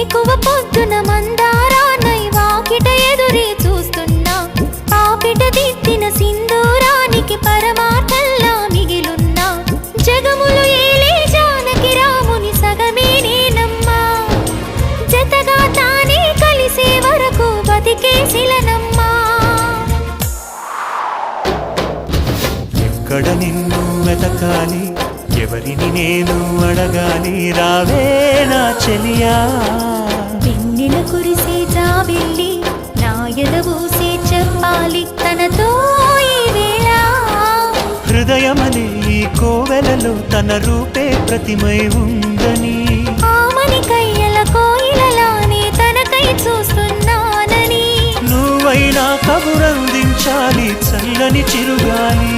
వేకువ పొద్దున మందారానై వాకిట ఎదురే చూస్తున్నా పాపిట దిద్దిన సింధూరానికి పరమార్థంలా మిగిలున్నా జగములు ఏలే జానకి రాముని సగమే నేనమ్మా జతగా తానే కలిసే వరకు బతికే శిలనమ్మా ఎక్కడ నిన్ను వెతకాలి ఎవరిని నేను అడగాలి రావే నా చెలియా వెన్నెల కురిసే జాబిల్లి నా ఎదబూసే చెప్పాలి తనతో ఈ వేళ హృదయమనే ఈ కోవెలలో తన రూపే ప్రతిమై ఉందని ఆమని కయ్యల కోయిలలానే తనకై చూస్తున్నానని నువ్వైనా కబురందించాలి చల్లని చిరుగాలి